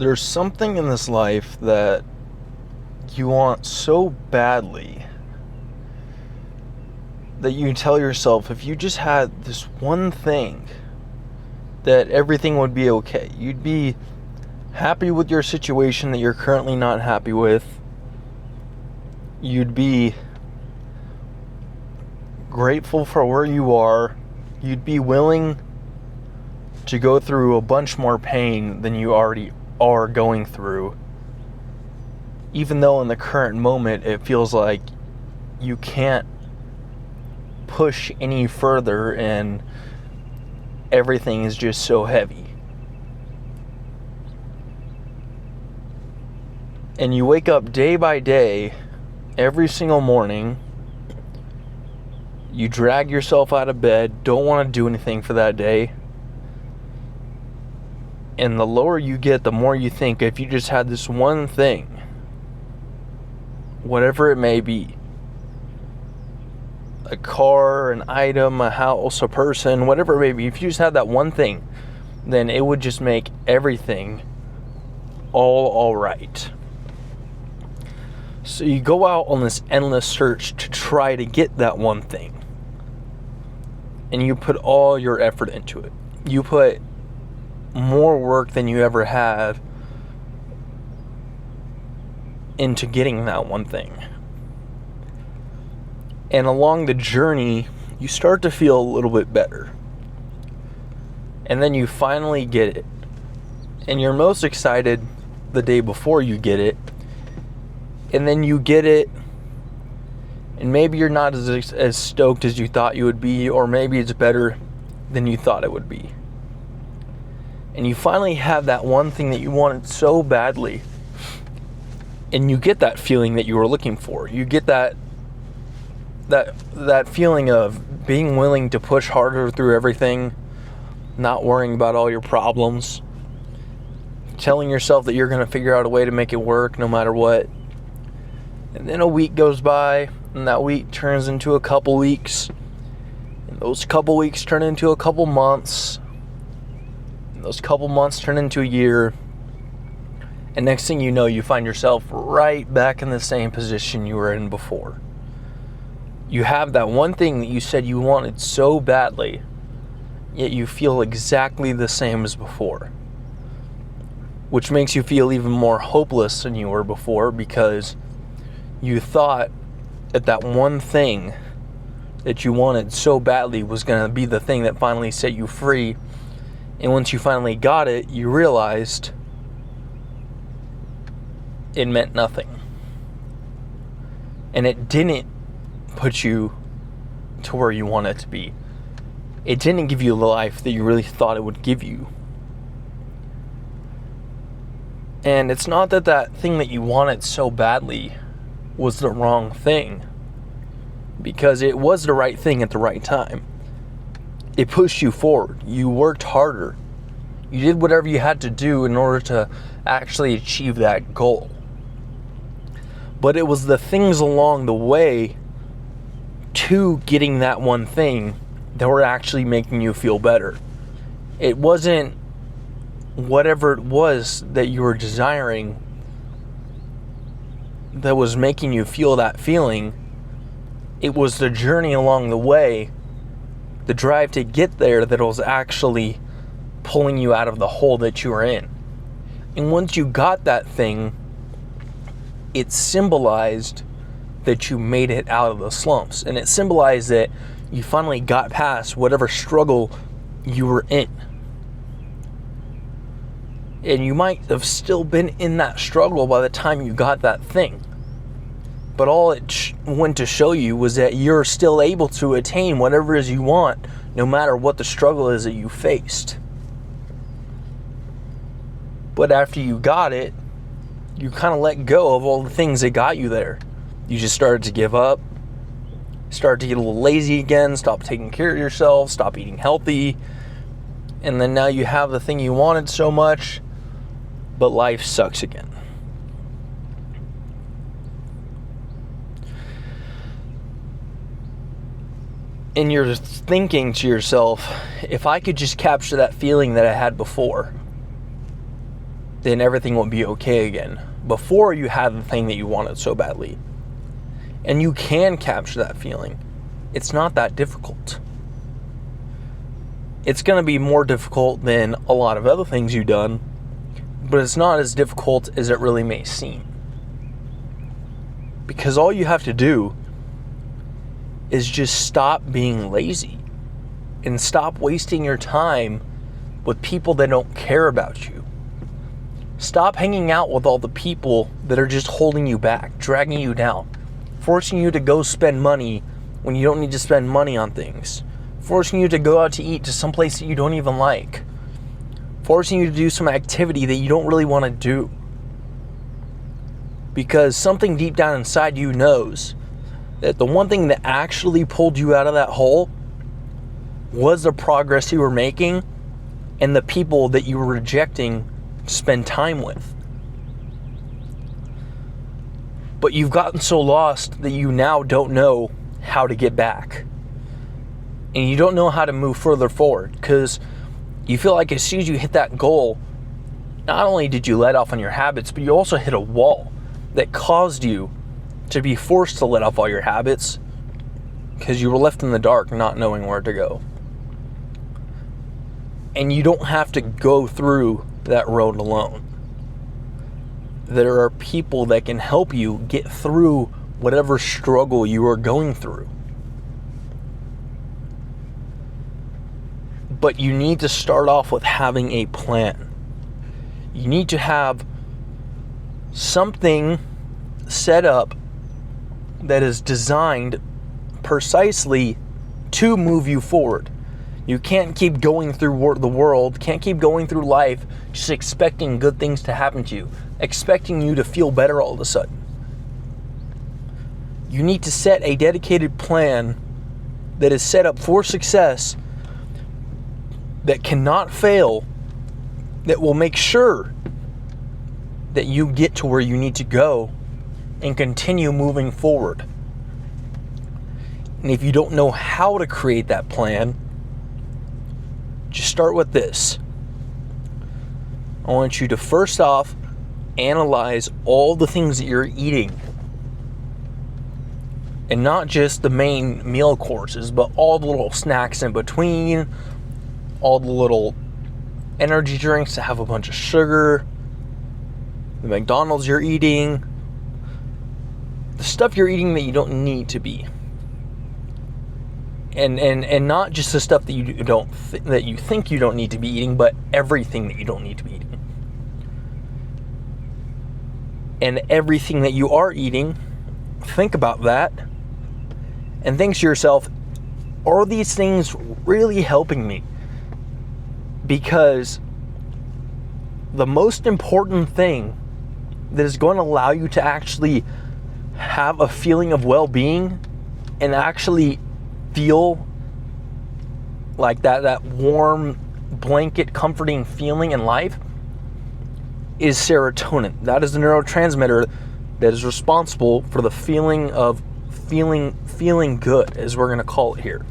There's something in this life that you want so badly that you tell yourself, if you just had this one thing, that everything would be okay. You'd be happy with your situation that you're currently not happy with. You'd be grateful for where you are. You'd be willing to go through a bunch more pain than you already are going through, even though in the current moment it feels like you can't push any further and everything is just so heavy. And you wake up day by day, every single morning, you drag yourself out of bed, don't want to do anything for that day. And the lower you get, the more you think, if you just had this one thing, whatever it may be, a car, an item, a house, a person, whatever it may be, if you just had that one thing, then it would just make everything all right. So you go out on this endless search to try to get that one thing. And you put all your effort into it. You put more work than you ever have into getting that one thing. And along the journey, you start to feel a little bit better. And then you finally get it. And you're most excited the day before you get it. And then you get it, and maybe you're not as stoked as you thought you would be, or maybe it's better than you thought it would be. And you finally have that one thing that you wanted so badly, and you get that feeling that you were looking for. You get that feeling of being willing to push harder through everything, not worrying about all your problems, telling yourself that you're going to figure out a way to make it work no matter what. And then a week goes by, and that week turns into a couple weeks, and those couple weeks turn into a couple months, and those couple months turn into a year, and next thing you know, you find yourself right back in the same position you were in before. You have that one thing that you said you wanted so badly, yet you feel exactly the same as before, which makes you feel even more hopeless than you were before, because you thought that one thing that you wanted so badly was going to be the thing that finally set you free. And once you finally got it, you realized it meant nothing. And it didn't put you to where you want it to be. It didn't give you the life that you really thought it would give you. And it's not that that thing that you wanted so badly was the wrong thing, because it was the right thing at the right time. It pushed you forward. You worked harder. You did whatever you had to do in order to actually achieve that goal. But it was the things along the way to getting that one thing that were actually making you feel better. It wasn't whatever it was that you were desiring that was making you feel that feeling. It was the journey along the way, the drive to get there, that was actually pulling you out of the hole that you were in. And once you got that thing, it symbolized that you made it out of the slumps, and it symbolized that you finally got past whatever struggle you were in. And you might have still been in that struggle by the time you got that thing. But all it went to show you was that you're still able to attain whatever it is you want, no matter what the struggle is that you faced. But after you got it, you kind of let go of all the things that got you there. You just started to give up, started to get a little lazy again, stop taking care of yourself, stop eating healthy. And then now you have the thing you wanted so much, but life sucks again. And you're thinking to yourself, if I could just capture that feeling that I had before, then everything will be okay again. Before you had the thing that you wanted so badly. And you can capture that feeling. It's not that difficult. It's going to be more difficult than a lot of other things you've done, but it's not as difficult as it really may seem. Because all you have to do is just stop being lazy and stop wasting your time with people that don't care about you. Stop hanging out with all the people that are just holding you back, dragging you down, forcing you to go spend money when you don't need to spend money on things, forcing you to go out to eat to some place that you don't even like, forcing you to do some activity that you don't really want to do. Because something deep down inside you knows that the one thing that actually pulled you out of that hole was the progress you were making and the people that you were rejecting to spend time with. But you've gotten so lost that you now don't know how to get back. And you don't know how to move further forward because you feel like as soon as you hit that goal, not only did you let off on your habits, but you also hit a wall that caused you to be forced to let off all your habits because you were left in the dark not knowing where to go. And you don't have to go through that road alone. There are people that can help you get through whatever struggle you are going through. But you need to start off with having a plan. You need to have something set up that is designed precisely to move you forward. You can't keep going through the world, can't keep going through life just expecting good things to happen to you, expecting you to feel better all of a sudden. You need to set a dedicated plan that is set up for success, that cannot fail, that will make sure that you get to where you need to go and continue moving forward. And if you don't know how to create that plan, just start with this. I want you to first off analyze all the things that you're eating. And not just the main meal courses, but all the little snacks in between, all the little energy drinks that have a bunch of sugar, the McDonald's you're eating, the stuff you're eating that you don't need to be. And not just the stuff that you think you don't need to be eating, but everything that you don't need to be eating. And everything that you are eating, think about that and think to yourself, are these things really helping me? Because the most important thing that is going to allow you to actually have a feeling of well-being and actually feel like that warm blanket comforting feeling in life is serotonin. That is the neurotransmitter that is responsible for the feeling of feeling good, as we're going to call it here.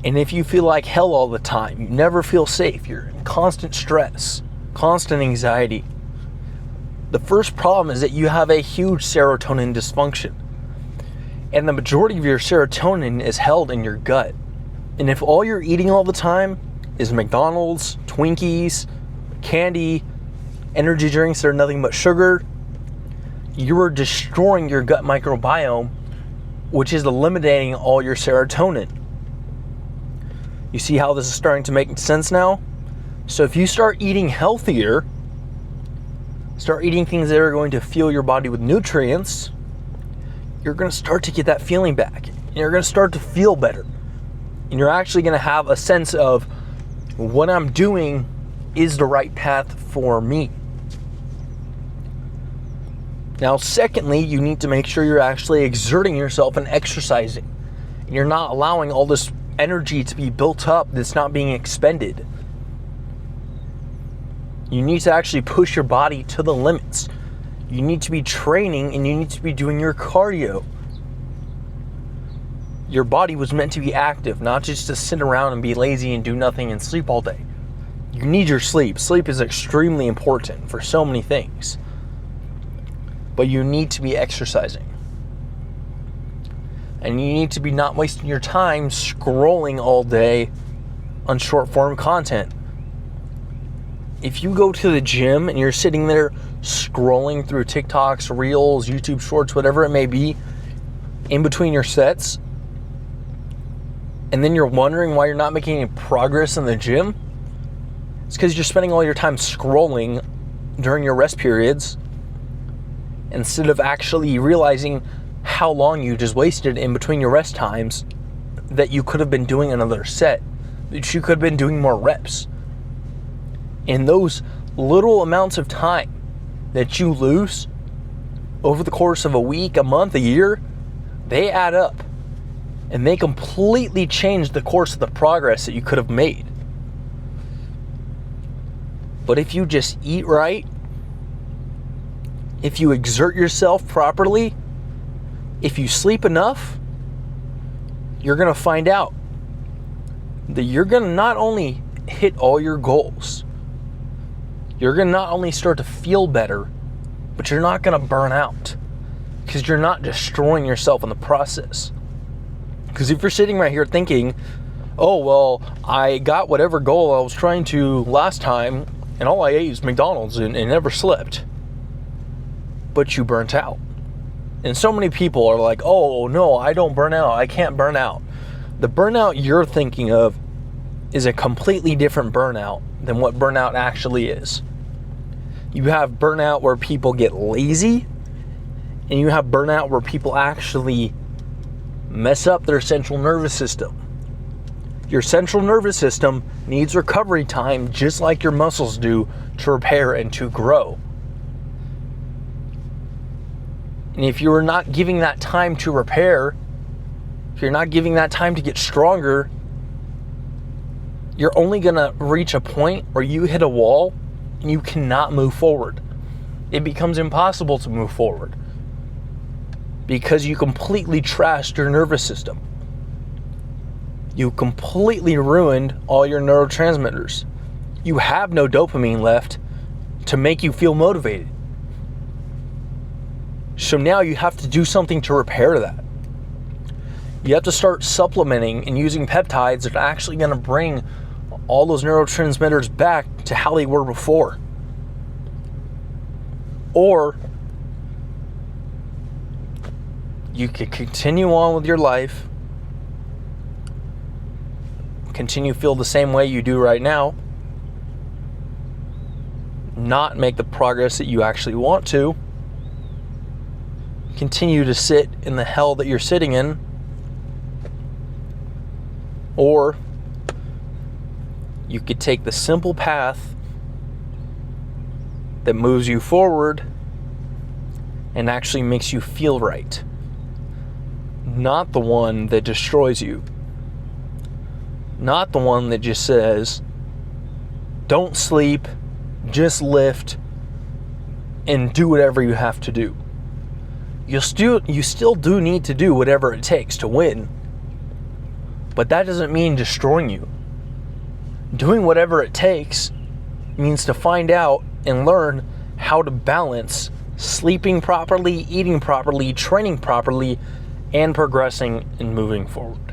And if you feel like hell all the time, you never feel safe, you're in constant stress, constant anxiety, the first problem is that you have a huge serotonin dysfunction. And the majority of your serotonin is held in your gut. And if all you're eating all the time is McDonald's, Twinkies, candy, energy drinks that are nothing but sugar, you are destroying your gut microbiome, which is eliminating all your serotonin. You see how this is starting to make sense now? So if you start eating healthier, start eating things that are going to fuel your body with nutrients, you're going to start to get that feeling back. And you're going to start to feel better. And you're actually going to have a sense of what I'm doing is the right path for me. Now, secondly, you need to make sure you're actually exerting yourself and exercising. And you're not allowing all this energy to be built up that's not being expended. You need to actually push your body to the limits. You need to be training and you need to be doing your cardio. Your body was meant to be active, not just to sit around and be lazy and do nothing and sleep all day. You need your sleep. Sleep is extremely important for so many things. But you need to be exercising. And you need to be not wasting your time scrolling all day on short form content. If you go to the gym and you're sitting there scrolling through TikToks, Reels, YouTube Shorts, whatever it may be, in between your sets, and then you're wondering why you're not making any progress in the gym, it's because you're spending all your time scrolling during your rest periods instead of actually realizing how long you just wasted in between your rest times that you could have been doing another set, that you could have been doing more reps. And those little amounts of time that you lose over the course of a week, a month, a year, they add up. And they completely change the course of the progress that you could have made. But if you just eat right, if you exert yourself properly, if you sleep enough, you're going to find out that you're going to not only hit all your goals, you're going to not only start to feel better, but you're not going to burn out because you're not destroying yourself in the process. Because if you're sitting right here thinking, oh, well, I got whatever goal I was trying to last time, and all I ate was McDonald's and never slept, but you burnt out. And so many people are like, oh, no, I don't burn out. I can't burn out. The burnout you're thinking of is a completely different burnout than what burnout actually is. You have burnout where people get lazy, and you have burnout where people actually mess up their central nervous system. Your central nervous system needs recovery time just like your muscles do to repair and to grow. And if you're not giving that time to repair, if you're not giving that time to get stronger, you're only going to reach a point where you hit a wall and you cannot move forward. It becomes impossible to move forward because you completely trashed your nervous system. You completely ruined all your neurotransmitters. You have no dopamine left to make you feel motivated. So now you have to do something to repair that. You have to start supplementing and using peptides that are actually going to bring all those neurotransmitters back to how they were before. Or you could continue on with your life, continue to feel the same way you do right now, not make the progress that you actually want to, continue to sit in the hell that you're sitting in, or you could take the simple path that moves you forward and actually makes you feel right, not the one that destroys you, not the one that just says don't sleep, just lift and do whatever you have to do. You still do need to do whatever it takes to win, but that doesn't mean destroying you. Doing whatever it takes means to find out and learn how to balance sleeping properly, eating properly, training properly, and progressing and moving forward.